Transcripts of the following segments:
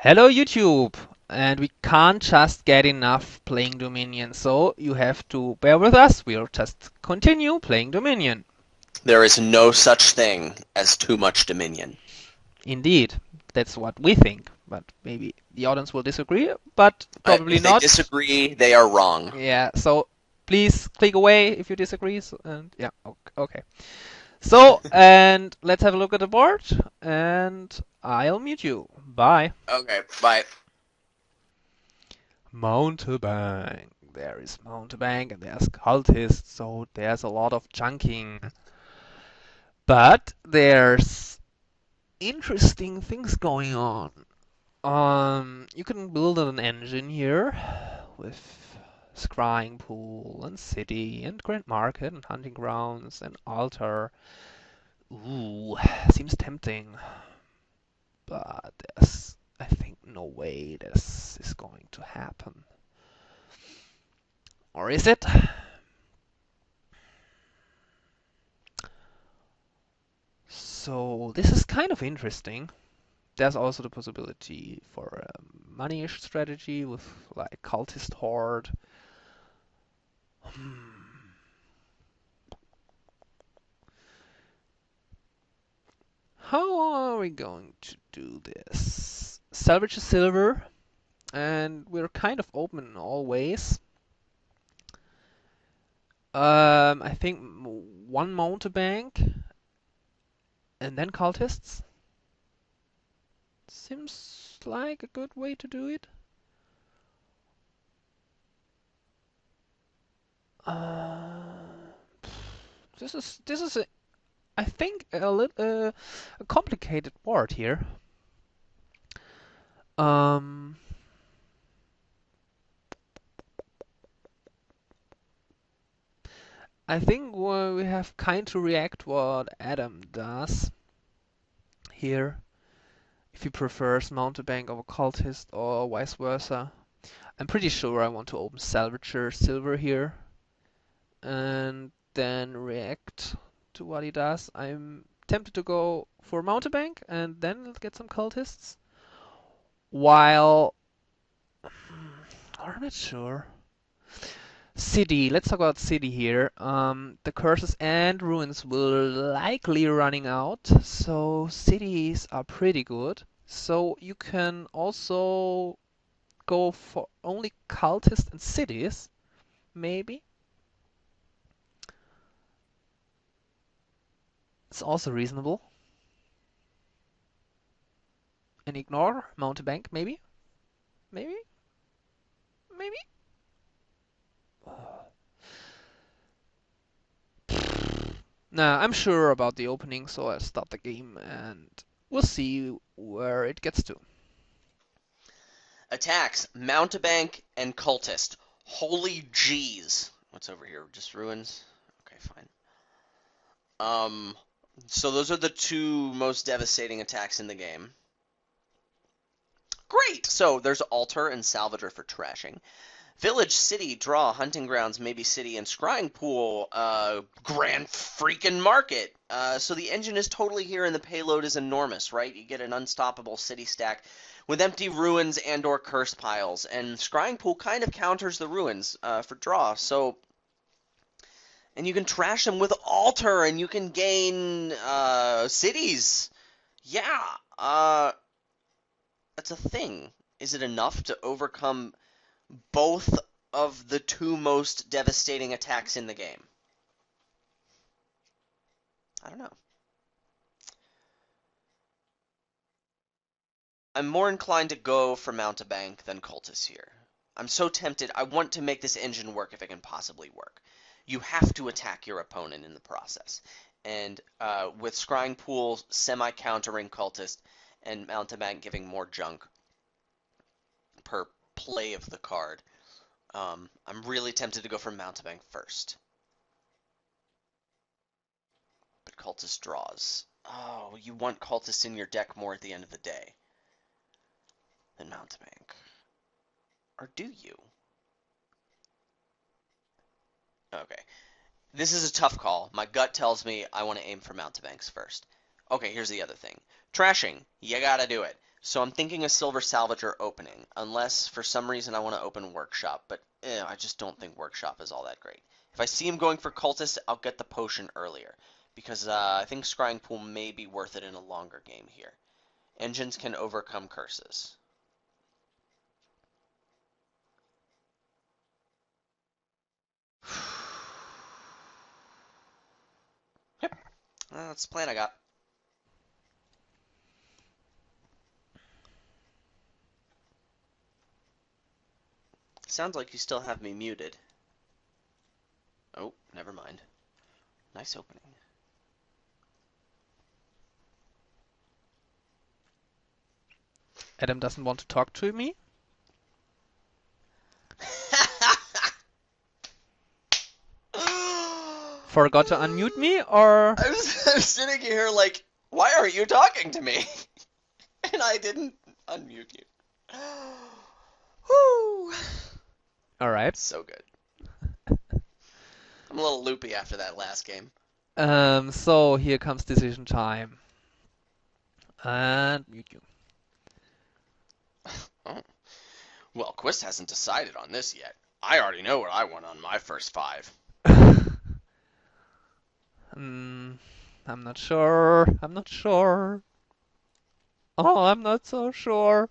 Hello YouTube! And we can't just get enough playing Dominion, so you have to bear with us. We'll just continue playing Dominion. There is no such thing as too much dominion. Indeed, that's what we think, but maybe the audience will disagree, but probably If they not. disagree, they are wrong. Yeah, so please click away if you disagree. And yeah, okay. So, and let's have a look at the board, and I'll mute you. Bye. Okay, bye. Mountebank. There is Mountebank and there's Cultist, so there's a lot of chunking. But there's interesting things going on. You can build an engine here with Scrying Pool and City and Grand Market and Hunting Grounds and Altar. Ooh, seems tempting. But there's, I think, no way this is going to happen. Or is it? So this is kind of interesting. There's also the possibility for a money-ish strategy with like Cultist Hoard. Hmm. How are we going to do this? Salvage the silver, and we're kind of open in all ways. I think one Mountebank and then cultists seems like a good way to do it. Uh, this is a, I think a complicated board here. Um, I think we have kind to react what Adam does here. If he prefers Mountebank over Cultist or vice versa. I'm pretty sure I want to open Salvager Silver here and then react to what he does. I'm tempted to go for Mountebank and then get some Cultists. While I'm not sure. City. Let's talk about City here. The curses and ruins will likely running out, so cities are pretty good. So you can also go for only cultists and cities, maybe. It's also reasonable. And ignore Mountebank, maybe, maybe, maybe. Nah, I'm sure about the opening, so I'll start the game and we'll see where it gets to. Attacks, Mountebank and Cultist. Holy jeez. What's over here? Just ruins? Okay, fine. Um, so those are the two most devastating attacks in the game. Great! So there's Altar and Salvager for trashing. Village, City, Draw, Hunting Grounds, maybe City, and Scrying Pool, Grand freaking Market. So the engine is totally here and the payload is enormous, right? You get an unstoppable city stack with empty ruins and or curse piles. And Scrying Pool kind of counters the ruins for draw. So, and you can trash them with Altar and you can gain cities. Yeah, that's a thing. Is it enough to overcome both of the two most devastating attacks in the game? I don't know. I'm more inclined to go for Mountebank than Cultist here. I'm so tempted. I want to make this engine work if it can possibly work. You have to attack your opponent in the process. And with Scrying Pool semi-countering Cultist and Mountebank giving more junk per play of the card, I'm really tempted to go for Mountebank first. But Cultist draws. Oh, you want Cultist in your deck more at the end of the day than Mountebank. Or do you? Okay. This is a tough call. My gut tells me I want to aim for Mountebanks first. Okay, here's the other thing. Trashing. You gotta do it. So I'm thinking a Silver Salvager opening, unless for some reason I want to open Workshop, but I just don't think Workshop is all that great. If I see him going for Cultist, I'll get the potion earlier, because I think Scrying Pool may be worth it in a longer game here. Engines can overcome curses. Yep, that's the plan I got. Sounds like you still have me muted. Oh, never mind. Nice opening. Adam doesn't want to talk to me? Forgot to unmute me, or? I was sitting here like, why aren't you talking to me? And I didn't unmute you. Whoo! Alright. So good. I'm a little loopy after that last game. So here comes decision time. And mute you. Oh. Well, Quist hasn't decided on this yet. I already know what I want on my first 5. I'm not sure. I'm not sure. Oh, I'm not so sure.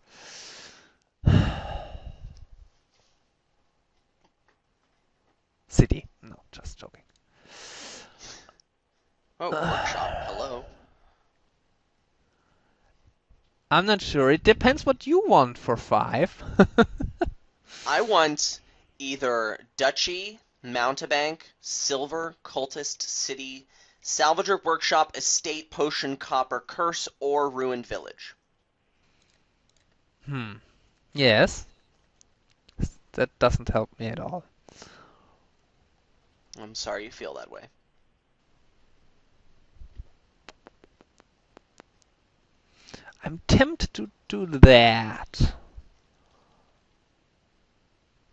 City. No, just joking. Oh, Workshop. Hello. I'm not sure. It depends what you want for 5. I want either Duchy, Mountebank, Silver, Cultist, City, Salvager, Workshop, Estate, Potion, Copper, Curse, or Ruined Village. Yes. That doesn't help me at all. I'm sorry you feel that way. I'm tempted to do that.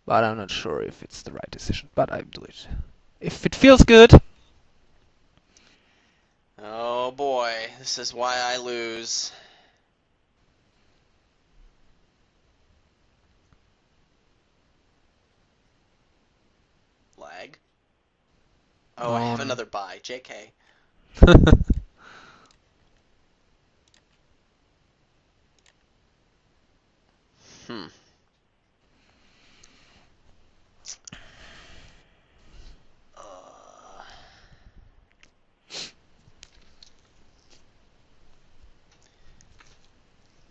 But I'm not sure if it's the right decision. But I do it. If it feels good. Oh boy, this is why I lose. Lag. Oh, I have another buy. JK. Hmm.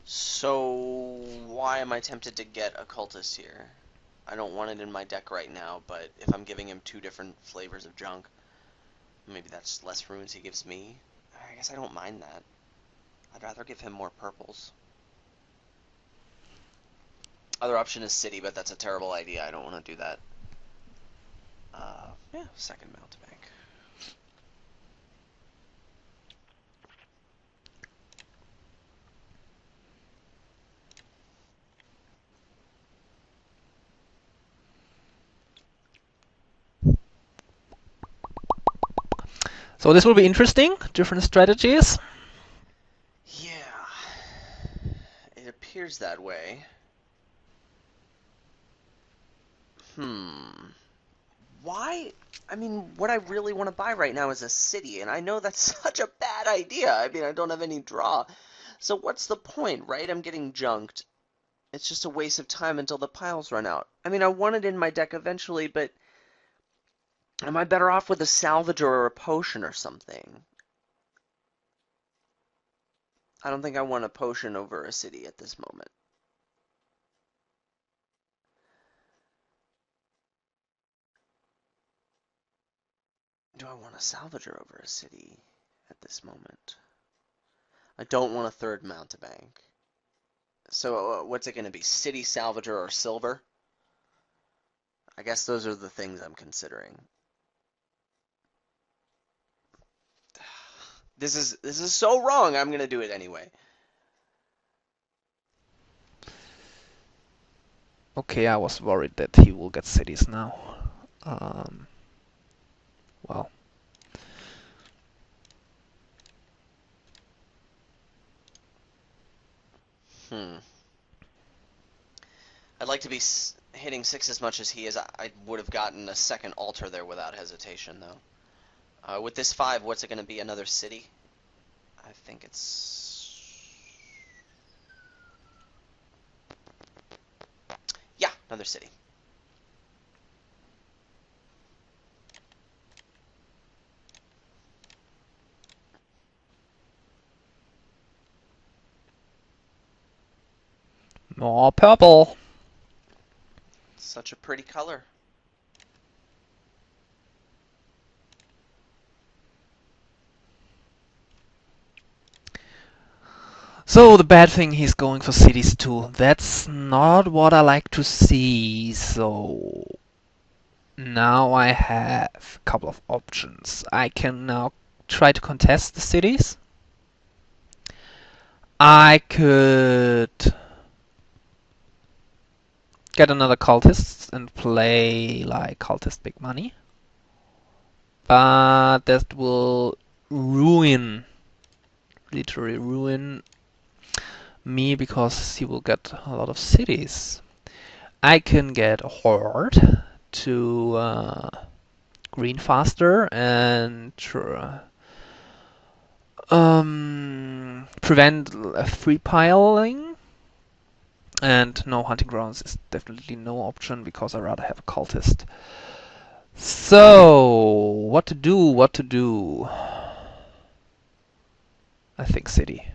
So, why am I tempted to get a Cultist here? I don't want it in my deck right now, but if I'm giving him 2 different flavors of junk, maybe that's less runes he gives me. I guess I don't mind that. I'd rather give him more purples. Other option is City, but that's a terrible idea. I don't want to do that. Yeah, second Mountebank. So this will be interesting. Different strategies. Yeah, it appears that way. Why? I mean, what I really want to buy right now is a City, and I know that's such a bad idea. I mean, I don't have any draw. So what's the point, right? I'm getting junked. It's just a waste of time until the piles run out. I mean, I want it in my deck eventually, but am I better off with a Salvager or a Potion or something? I don't think I want a Potion over a City at this moment. Do I want a Salvager over a City at this moment? I don't want a third Mountebank. So what's it going to be? City, Salvager, or Silver? I guess those are the things I'm considering. This is so wrong. I'm going to do it anyway. Okay, I was worried that he will get cities now. Well. Hmm. I'd like to be hitting 6 as much as he is. I would have gotten a second altar there without hesitation, though. With this 5, what's it going to be? Another city? I think it's... Yeah, another city. More purple. Such a pretty color. So the bad thing, he's going for cities too. That's not what I like to see. So now I have a couple of options. I can now try to contest the cities. I could get another cultist and play like cultist big money. But that will ruin, literally ruin me because he will get a lot of cities. I can get a Hoard to green faster and prevent free piling. And no, hunting grounds is definitely no option because I rather have a cultist. So, what to do? What to do? I think city.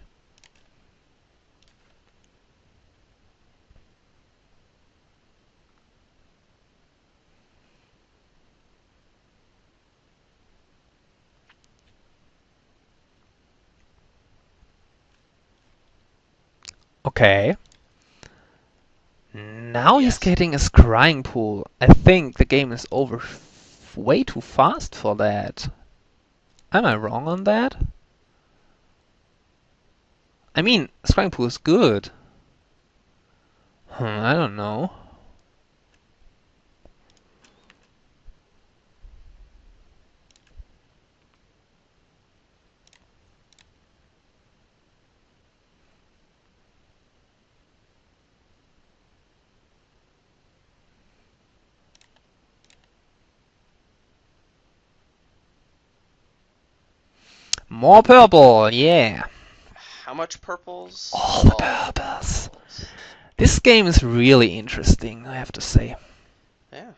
Okay. Now he's Yes. getting a scrying pool. I think the game is over way too fast for that. Am I wrong on that? I mean, scrying pool is good. I don't know. More purple, yeah. How much purples? All the All the purples. purples. This game is really interesting, I have to say. Yeah.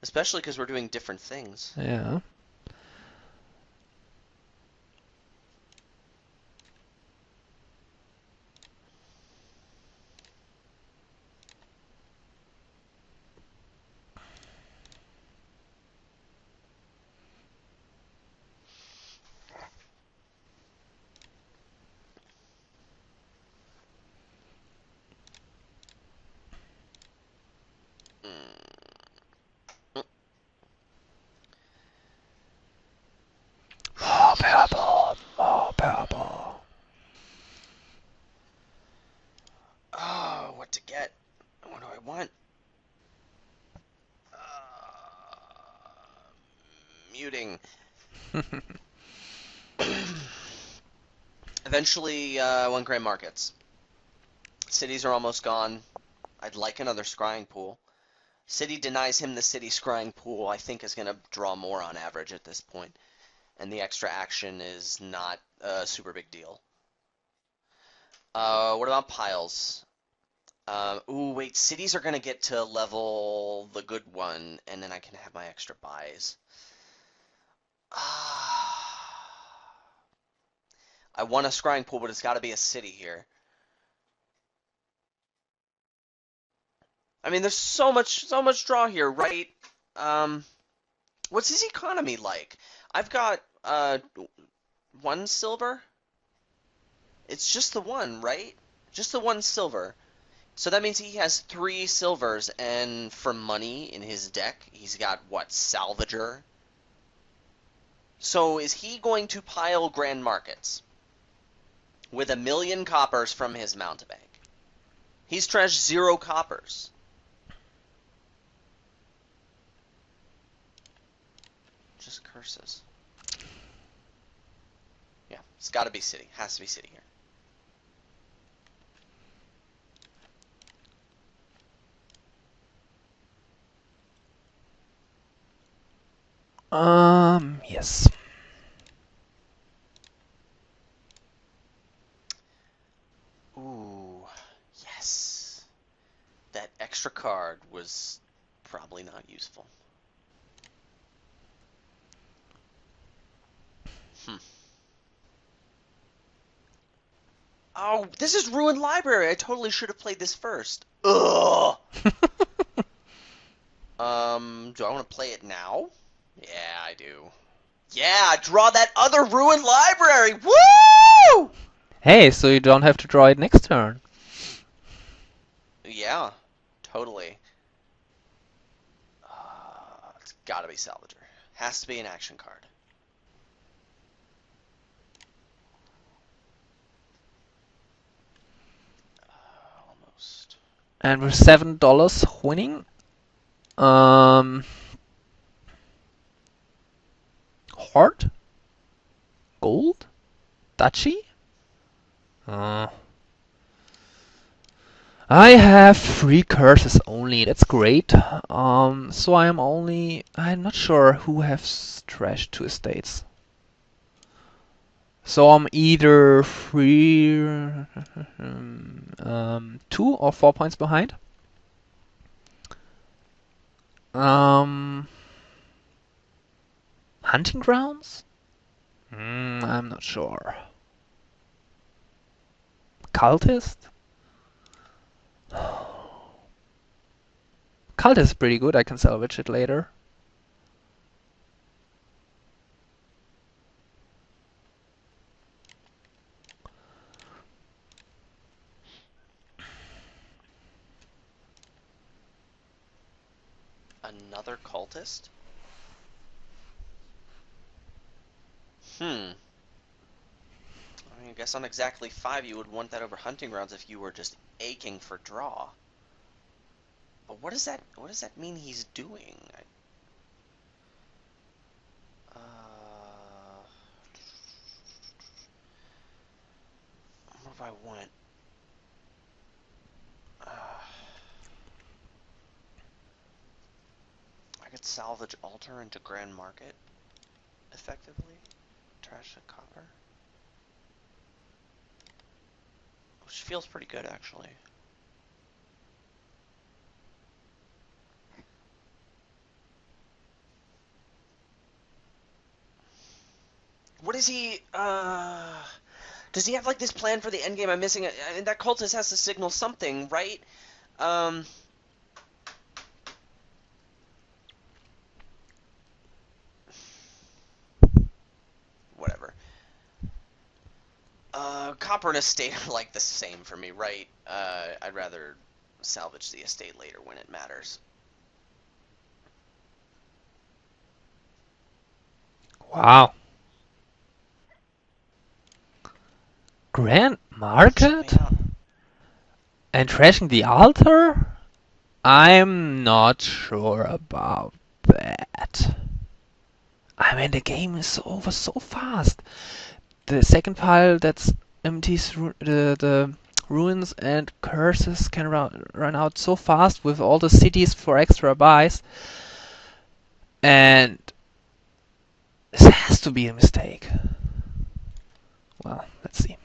Especially because we're doing different things. Yeah. Mm. More purple, more purple. Oh, what to get? What do I want? Muting. Eventually, 1 gram markets. Cities are almost gone. I'd like another scrying pool. City denies him the city scrying pool, I think is going to draw more on average at this point. And the extra action is not a super big deal. What about piles? Ooh, wait, cities are going to get to level the good one, and then I can have my extra buys. I want a scrying pool, but it's got to be a city here. I mean, there's so much draw here, right? Um, what's his economy like? I've got 1 silver. It's just the one, right? Just the 1 silver. So that means he has 3 silvers, and for money in his deck, he's got what, Salvager? So is he going to pile grand markets with 1,000,000 coppers from his Mountebank? He's trashed 0 coppers. Just curses. Yeah, it's got to be city. Has to be city here. Yes. Ooh, yes. That extra card was probably not useful. Hmm. Oh, this is Ruined Library. I totally should have played this first. Ugh. Do I want to play it now? Yeah, I do. Yeah, draw that other Ruined Library. Woo! Hey, so you don't have to draw it next turn. Yeah, totally. It's gotta be Salvager. Has to be an action card. Almost. And with $7 winning, Hoard, gold, duchy. Uh, I have 3 curses only. That's great. So I'm not sure who has trashed 2 estates. So I'm either 2 or 4 points behind. Um, Hunting grounds? I'm not sure. Cultist? Cultist is pretty good. I can salvage it later. Another cultist? Hmm. I mean, I guess on exactly 5 you would want that over Hunting Grounds if you were just aching for draw. But what does that mean he's doing? What if I went? Uh, I could salvage Altar into Grand Market, effectively. Trash the copper. Which feels pretty good, actually. What is he, does he have, like, this plan for the endgame I'm missing? I mean, that cultist has to signal something, right? Um, Whatever. Copper and estate are, like, the same for me, right? I'd rather salvage the estate later when it matters. Wow. Grand Check Market? me out. And trashing the altar? I'm not sure about that. I mean, the game is over so fast. The second pile that's empties the ruins and curses can run out so fast with all the cities for extra buys. And this has to be a mistake. Well, let's see.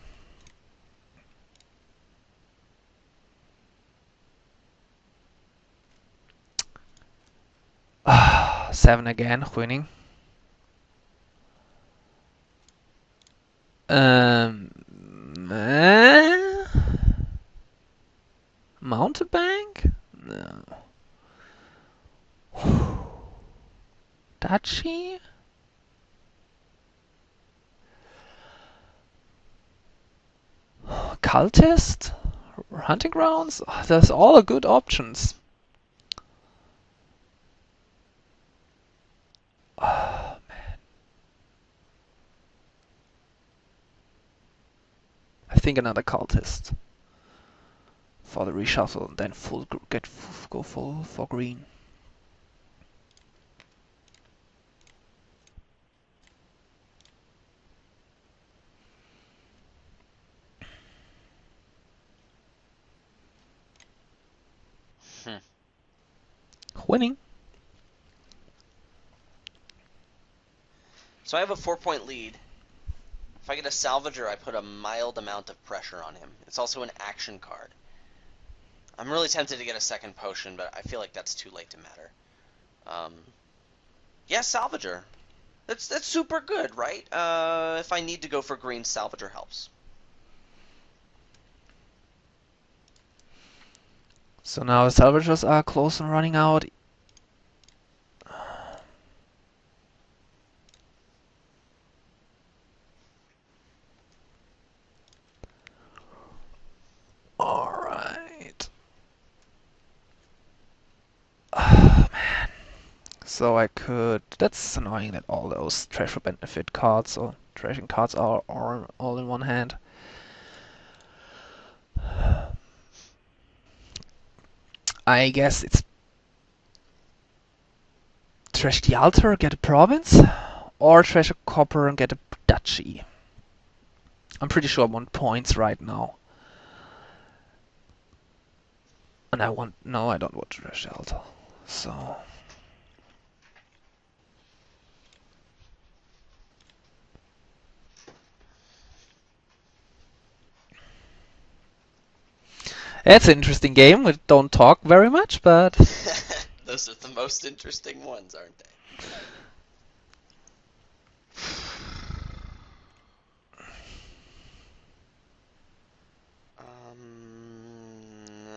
Ah, 7 again, winning. Um, eh? Mountebank? No. Duchy? Cultist? Hunting grounds? Oh, there's all good options. Oh, man. I think another cultist for the reshuffle and then go full for green. Hmm. Winning. So I have a 4-point lead. If I get a Salvager, I put a mild amount of pressure on him. It's also an action card. I'm really tempted to get a second potion, but I feel like that's too late to matter. Yeah, Salvager. That's super good, right? If I need to go for green, Salvager helps. So now the salvagers are close and running out. Alright. Oh, man. So I could... That's annoying that all those treasure benefit cards or treasuring cards are all in one hand. I guess it's trash the altar, get a province, or treasure copper and get a duchy. I'm pretty sure I want points right now. And I want... No, I don't want trash the altar. So... It's an interesting game. We don't talk very much, but... Those are the most interesting ones, aren't they?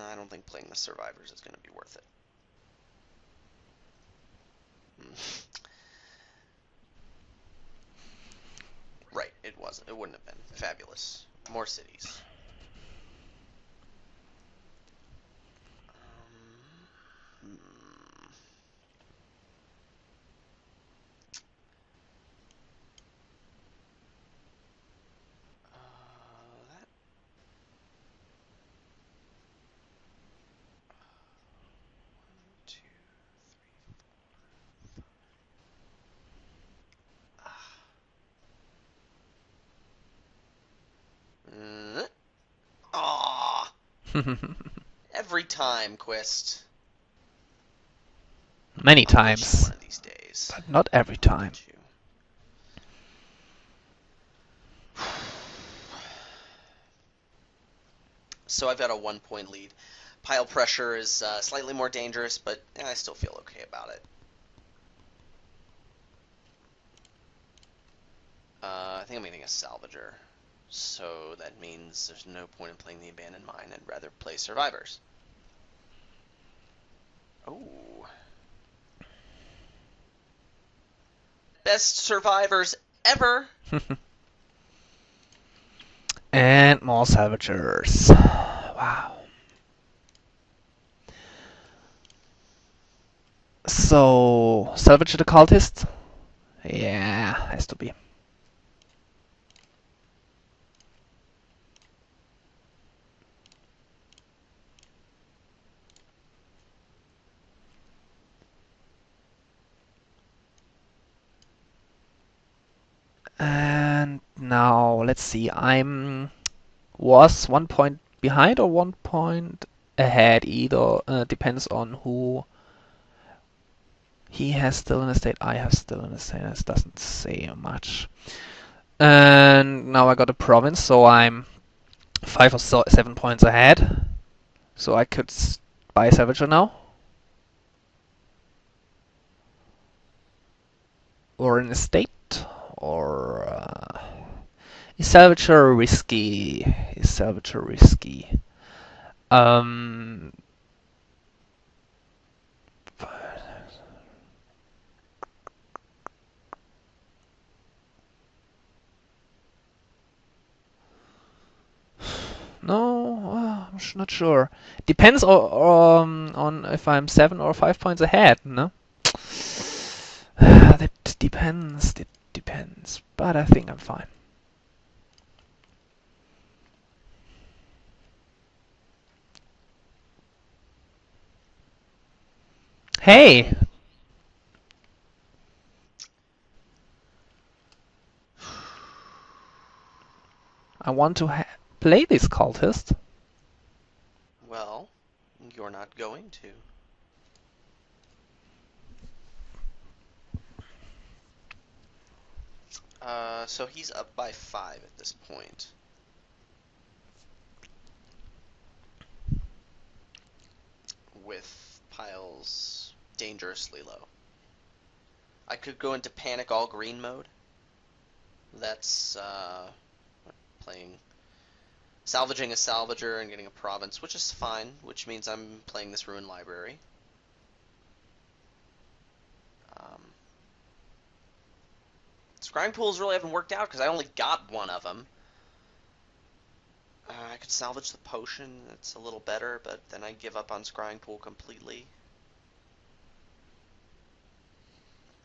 I don't think playing the survivors is going to be worth it. Right, it wasn't. It wouldn't have been. Fabulous. More cities. Um, that. Two. Ah. Every time, Quist. Many I'll get you times, one of these days. but not every time. So I've got a 1-point lead. Pile pressure is slightly more dangerous, but I still feel okay about it. I think I'm getting a Salvager. So that means there's no point in playing the Abandoned Mine. I'd rather play Survivors. Oh. Best Survivors ever! And more salvagers. Wow. So, salvage the cultist? Yeah, has to be. And now, let's see. Was 1 point behind or 1 point ahead either. Depends on who he has still in a state. I have still in a state. This doesn't say much. And now I got a province, so I'm 5 or 7 points ahead. So I could buy a Salvager now. Or an estate. Or... is Salvager risky? Is Salvager risky? Um... No, I'm not sure. Depends on if I'm 7 or 5 points ahead, no? That depends. It depends. But I think I'm fine. Hey! I want to play this cultist. Well, you're not going to. So he's up by 5 at this point. With piles dangerously low. I could go into panic all green mode. That's playing salvaging a salvager and getting a province, which is fine, which means I'm playing this ruined library. Scrying pools really haven't worked out because I only got one of them. I could salvage the potion, that's a little better, but then I give up on Scrying pool completely.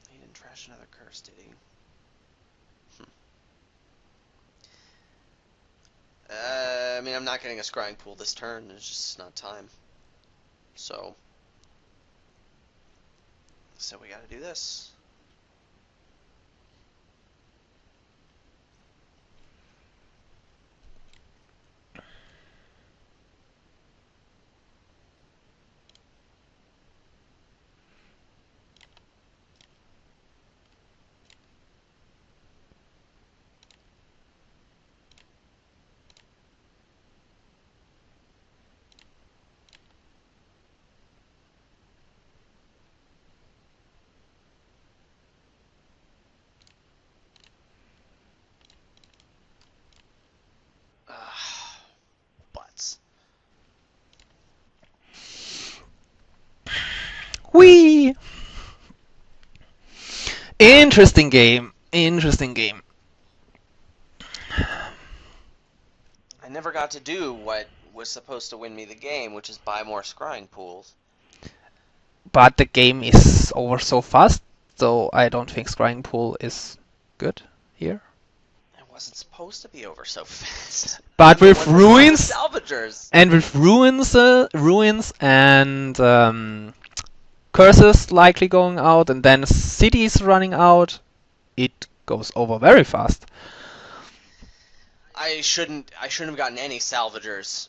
He didn't trash another curse, did he? I mean, I'm not getting a Scrying pool this turn, there's just not time. So we gotta do this. Butts. Whee! Interesting game. Interesting game. I never got to do what was supposed to win me the game, which is buy more Scrying pools. But the game is over so fast, so I don't think Scrying Pool is good here. It wasn't supposed to be over so fast. But I'm the with one with all the ruins salvagers. and with ruins and curses likely going out, and then cities running out, it goes over very fast. I shouldn't have gotten any salvagers.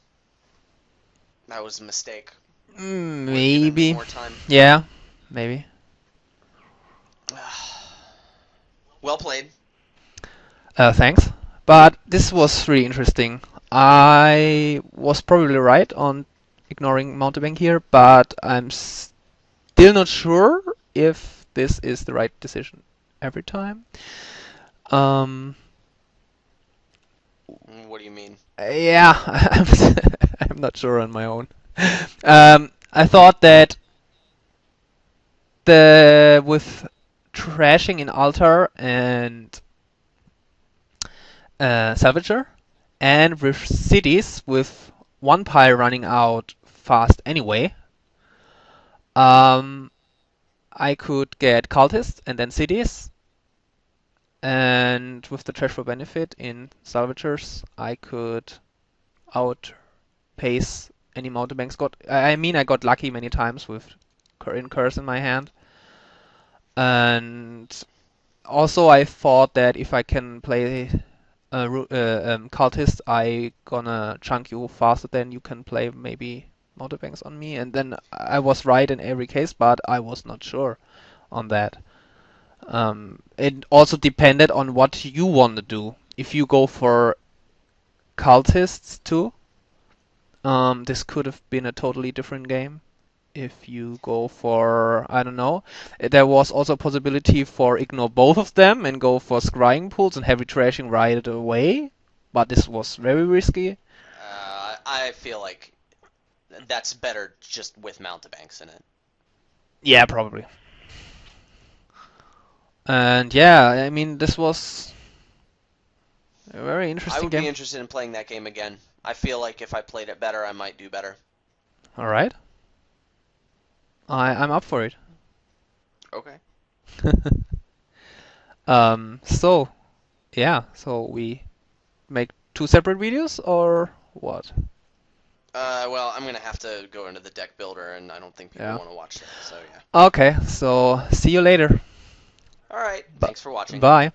That was a mistake. Maybe. More time. Yeah, maybe. Well played. Thanks. But this was really interesting. I was probably right on ignoring Mountebank here, but I'm still not sure if this is the right decision every time. What do you mean? Yeah, I'm not sure on my own. I thought that with trashing in altar and Salvager, and with cities with one pile running out fast anyway, I could get Cultist and then cities, and with the trash for benefit in Salvagers, I could outpace any Mountebanks got. I mean, I got lucky many times with curse in my hand, and also I thought that if I can play Cultist, I gonna chunk you faster than you can play maybe Mountebanks on me, and then I was right in every case, but I was not sure on that. It also depended on what you want to do. If you go for Cultists too, this could have been a totally different game. If you go for, I don't know, there was also a possibility for ignore both of them and go for scrying pools and heavy trashing right away, but this was very risky. I feel like that's better just with Mountebanks in it. Yeah, probably. And yeah, I mean, this was a very I interesting would game. be interested in playing that game again. I feel like if I played it better, I might do better. All right, I'm up for it. Okay. So yeah, so we make two separate videos or what? Well, I'm gonna have to go into the deck builder, and I don't think people Yeah. want to watch that. So yeah. Okay, so see you later. All right. Thanks for watching. Bye.